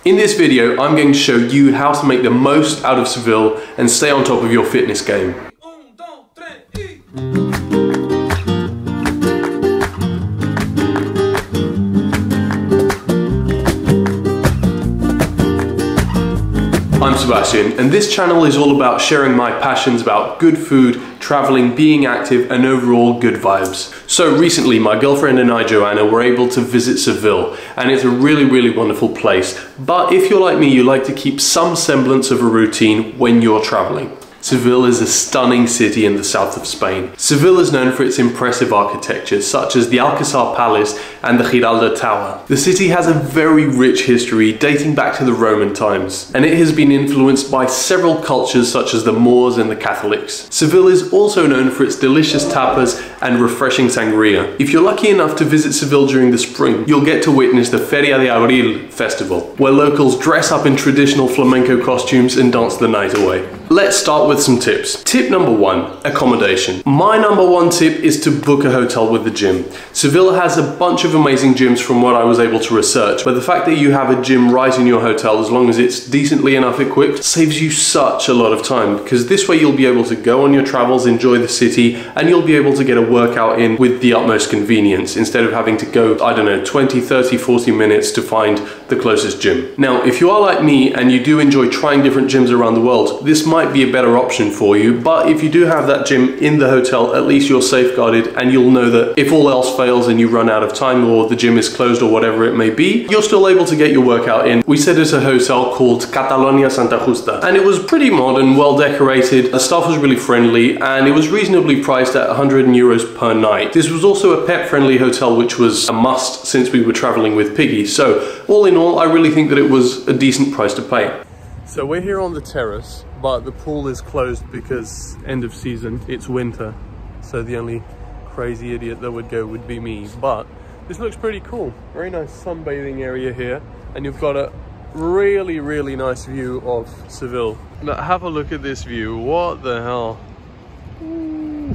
In this video, I'm going to show you how to make the most out of Seville and stay on top of your fitness game. I'm Sebastian, and this channel is all about sharing my passions about good food, traveling, being active, and overall good vibes. So recently, my girlfriend and I, Joanna, were able to visit Seville, and it's a really wonderful place. But if you're like me, you like to keep some semblance of a routine when you're traveling. Seville is a stunning city in the south of Spain. Seville is known for its impressive architecture, such as the Alcazar Palace and the Giralda Tower. The city has a very rich history dating back to the Roman times, and it has been influenced by several cultures such as the Moors and the Catholics. Seville is also known for its delicious tapas and refreshing sangria. If you're lucky enough to visit Seville during the spring, you'll get to witness the Feria de Abril festival, where locals dress up in traditional flamenco costumes and dance the night away. Let's start with some tips. Tip number 1, accommodation. My number 1 tip is to book a hotel with a gym. Seville has a bunch of amazing gyms from what I was able to research, but the fact that you have a gym right in your hotel, as long as it's decently enough equipped, saves you such a lot of time, because this way you'll be able to go on your travels, enjoy the city, and you'll be able to get a workout in with the utmost convenience, instead of having to go, I don't know, 20, 30, 40 minutes to find the closest gym. Now, if you are like me and you do enjoy trying different gyms around the world, this might be a better option for you, but if you do have that gym in the hotel, at least you're safeguarded and you'll know that if all else fails and you run out of time or the gym is closed or whatever it may be, you're still able to get your workout in. We stayed at a hotel called Catalonia Santa Justa, and it was pretty modern, well decorated, the staff was really friendly, and it was reasonably priced at 100 euros per night. This was also a pet friendly hotel, which was a must since we were traveling with Piggy, so all in all I really think that it was a decent price to pay. So we're here on the terrace, but the pool is closed because end of season, it's winter. So the only crazy idiot that would go would be me. But this looks pretty cool. Very nice sunbathing area here. And you've got a really nice view of Seville. Now have a look at this view. What the hell? Ooh.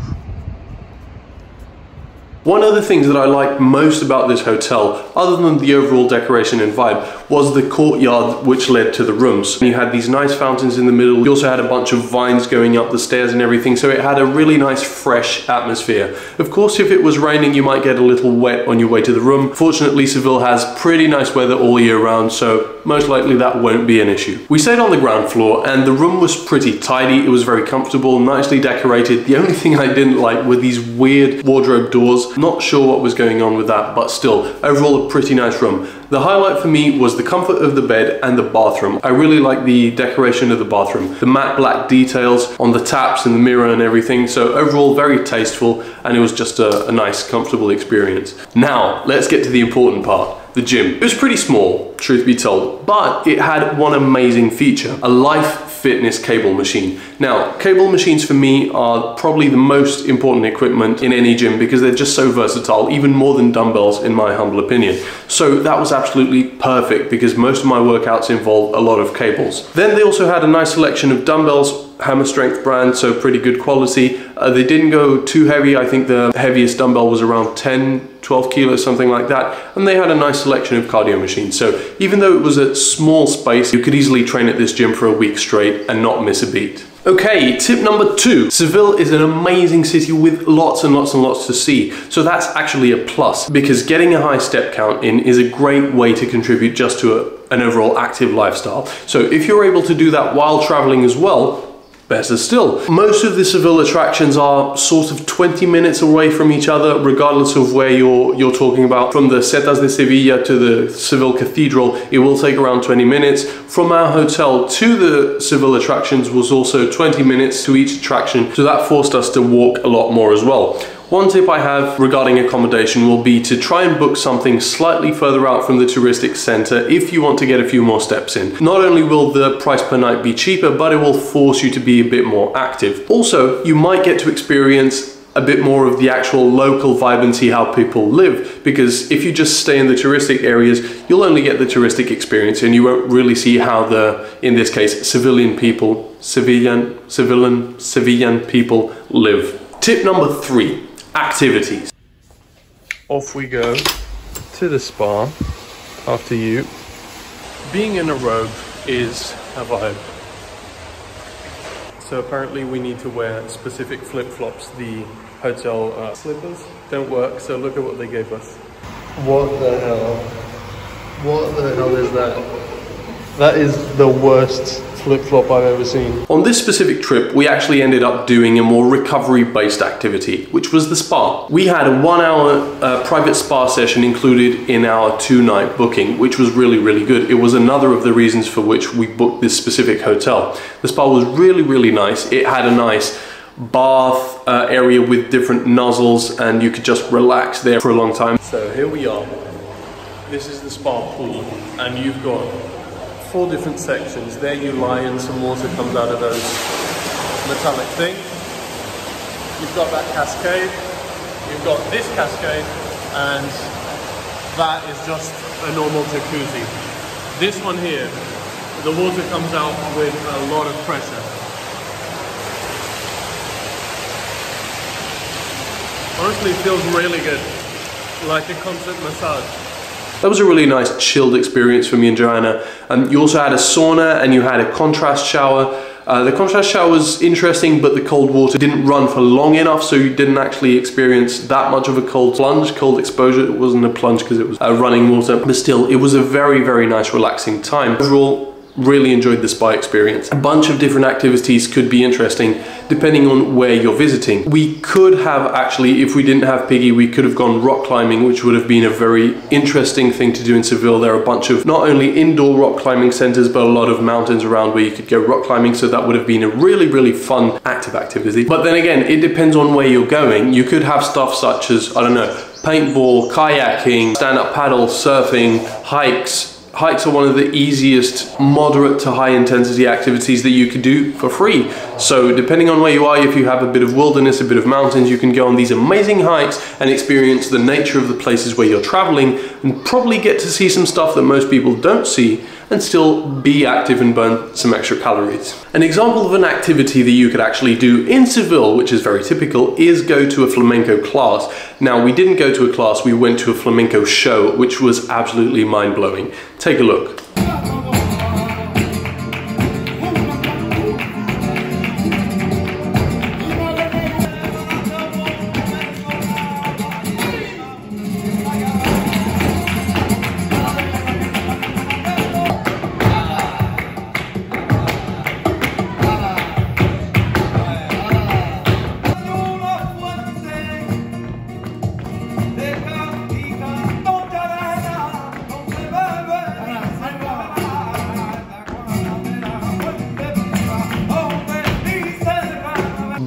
One of the things that I liked most about this hotel, other than the overall decoration and vibe, was the courtyard which led to the rooms. You had these nice fountains in the middle. You also had a bunch of vines going up the stairs and everything, so it had a really nice fresh atmosphere. Of course, if it was raining, you might get a little wet on your way to the room. Fortunately, Seville has pretty nice weather all year round, so most likely that won't be an issue. We stayed on the ground floor and the room was pretty tidy. It was very comfortable, nicely decorated. The only thing I didn't like were these weird wardrobe doors. Not sure what was going on with that, but still, overall a pretty nice room. The highlight for me was the comfort of the bed and the bathroom. I really like the decoration of the bathroom. The matte black details on the taps and the mirror and everything. So overall very tasteful, and it was just a nice, comfortable experience. Now, let's get to the important part. The gym. It was pretty small, truth be told, but it had one amazing feature, a life fitness cable machine. Now, cable machines for me are probably the most important equipment in any gym because they're just so versatile, even more than dumbbells in my humble opinion. So that was absolutely perfect because most of my workouts involve a lot of cables. Then they also had a nice selection of dumbbells, hammer strength brand, so pretty good quality. They didn't go too heavy. I think the heaviest dumbbell was around 10-12 kilos, something like that, and they had a nice selection of cardio machines. So even though it was a small space, you could easily train at this gym for a week straight and not miss a beat. Okay, tip number 2. Seville is an amazing city with lots and lots to see. So that's actually a plus, because getting a high step count in is a great way to contribute just to an overall active lifestyle. So if you're able to do that while traveling as well, better still. Most of the Seville attractions are sort of 20 minutes away from each other, regardless of where you're talking about. From the Setas de Sevilla to the Seville Cathedral, it will take around 20 minutes. From our hotel to the Seville attractions was also 20 minutes to each attraction, so that forced us to walk a lot more as well. One tip I have regarding accommodation will be to try and book something slightly further out from the touristic center if you want to get a few more steps in. Not only will the price per night be cheaper, but it will force you to be a bit more active. Also, you might get to experience a bit more of the actual local vibe and see how people live, because if you just stay in the touristic areas, you'll only get the touristic experience and you won't really see how the, in this case, Sevillian people live. Tip number 3. Activities. Off we go to the spa after you Being in a robe is a vibe. So apparently we need to wear specific flip-flops. The hotel slippers don't work, so look at what they gave us. What the hell? What the hell is that? That is the worst flip-flop I've ever seen. On this specific trip, we actually ended up doing a more recovery-based activity, which was the spa. We had a 1-hour private spa session included in our 2-night booking, which was really, really good. It was another of the reasons for which we booked this specific hotel. The spa was really, really nice. It had a nice bath area with different nozzles, and you could just relax there for a long time. So here we are. This is the spa pool, and you've got 4 different sections. There you lie and some water comes out of those metallic thing. You've got that cascade, you've got this cascade, and that is just a normal jacuzzi. This one here, the water comes out with a lot of pressure. Honestly, it feels really good, like a concert massage. That was a really nice chilled experience for me and Joanna. You also had a sauna and you had a contrast shower. The contrast shower was interesting, but the cold water didn't run for long enough, so you didn't actually experience that much of a cold plunge, cold exposure. It wasn't a plunge because it was running water, but still, it was a very, very nice relaxing time. Overall, really enjoyed the spa experience. A bunch of different activities could be interesting depending on where you're visiting. We could have actually, if we didn't have Piggy, we could have gone rock climbing, which would have been a very interesting thing to do in Seville. There are a bunch of not only indoor rock climbing centers, but a lot of mountains around where you could go rock climbing. So that would have been a really, really fun active activity. But then again, it depends on where you're going. You could have stuff such as, I don't know, paintball, kayaking, stand-up paddle, surfing, hikes. Hikes are one of the easiest moderate to high intensity activities that you could do for free. So depending on where you are, if you have a bit of wilderness, a bit of mountains, you can go on these amazing hikes and experience the nature of the places where you're traveling and probably get to see some stuff that most people don't see and still be active and burn some extra calories. An example of an activity that you could actually do in Seville, which is very typical, is go to a flamenco class. Now, we didn't go to a class, we went to a flamenco show, which was absolutely mind-blowing. Take a look.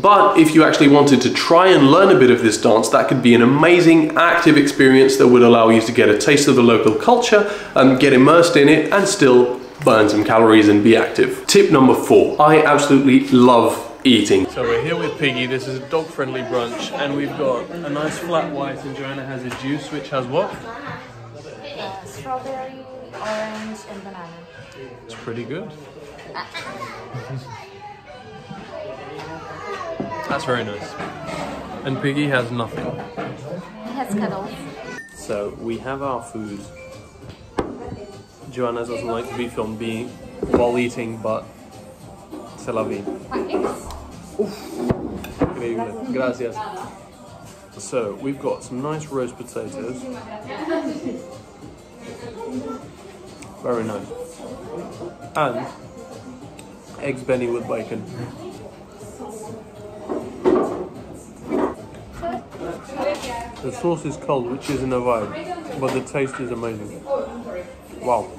But if you actually wanted to try and learn a bit of this dance, that could be an amazing active experience that would allow you to get a taste of the local culture and get immersed in it and still burn some calories and be active. Tip number 4. I absolutely love eating. So we're here with Piggy. This is a dog-friendly brunch and we've got a nice flat white and Joanna has a juice which has what? Strawberry, orange and banana. It's pretty good. That's very nice. And Piggy has nothing. It has cuddles. So we have our food. Joanna doesn't like to be filmed while eating, but c'est la vie. Increíble. Gracias. So we've got some nice roast potatoes. Very nice. And eggs Benny with bacon. The sauce is cold, which isn't a vibe, but the taste is amazing. Wow.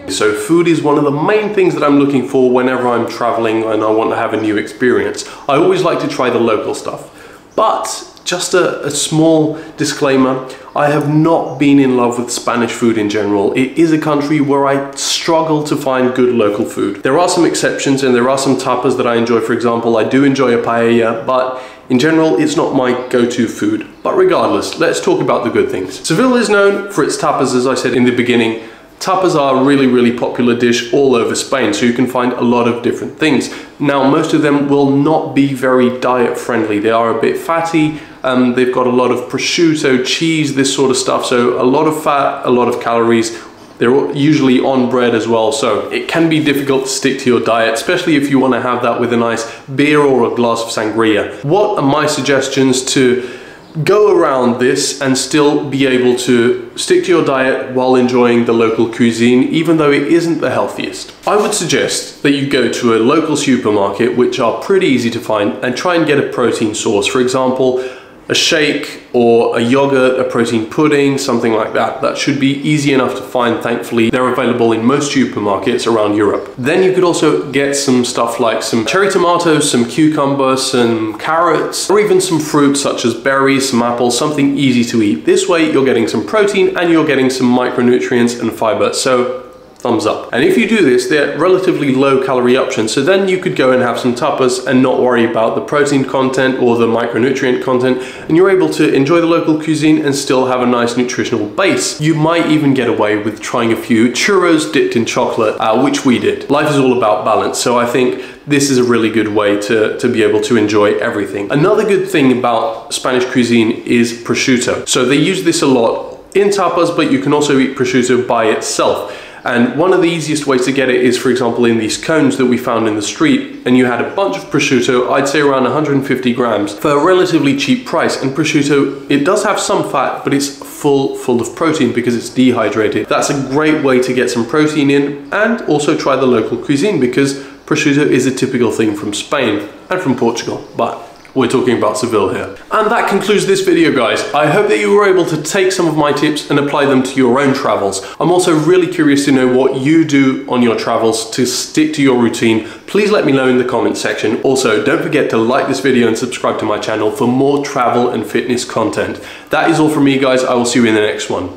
So food is one of the main things that I'm looking for whenever I'm traveling and I want to have a new experience. I always like to try the local stuff. But just a small disclaimer, I have not been in love with Spanish food in general. It is a country where I struggle to find good local food. There are some exceptions and there are some tapas that I enjoy. For example, I do enjoy a paella, but in general, it's not my go-to food. But regardless, let's talk about the good things. Seville is known for its tapas, as I said in the beginning. Tapas are a really, really popular dish all over Spain, so you can find a lot of different things. Now, most of them will not be very diet friendly. They are a bit fatty, they've got a lot of prosciutto, cheese, this sort of stuff, so a lot of fat, a lot of calories. They're usually on bread as well, so it can be difficult to stick to your diet, especially if you want to have that with a nice beer or a glass of sangria. What are my suggestions to go around this and still be able to stick to your diet while enjoying the local cuisine, even though it isn't the healthiest? I would suggest that you go to a local supermarket, which are pretty easy to find, and try and get a protein source. For example, a shake or a yogurt, a protein pudding, something like that. That should be easy enough to find, thankfully. They're available in most supermarkets around Europe. Then you could also get some stuff like some cherry tomatoes, some cucumbers, some carrots, or even some fruits such as berries, some apples, something easy to eat. This way you're getting some protein and you're getting some micronutrients and fiber. So thumbs up. And if you do this, they're relatively low calorie options, so then you could go and have some tapas and not worry about the protein content or the micronutrient content, and you're able to enjoy the local cuisine and still have a nice nutritional base. You might even get away with trying a few churros dipped in chocolate, which we did. Life is all about balance, so I think this is a really good way to be able to enjoy everything. Another good thing about Spanish cuisine is prosciutto. So they use this a lot in tapas, but you can also eat prosciutto by itself. And one of the easiest ways to get it is, for example, in these cones that we found in the street, and you had a bunch of prosciutto, I'd say around 150 grams, for a relatively cheap price. And prosciutto, it does have some fat, but it's full of protein because it's dehydrated. That's a great way to get some protein in, and also try the local cuisine, because prosciutto is a typical thing from Spain and from Portugal, but we're talking about Seville here. And that concludes this video, guys. I hope that you were able to take some of my tips and apply them to your own travels. I'm also really curious to know what you do on your travels to stick to your routine. Please let me know in the comment section. Also, don't forget to like this video and subscribe to my channel for more travel and fitness content. That is all from me, guys. I will see you in the next one.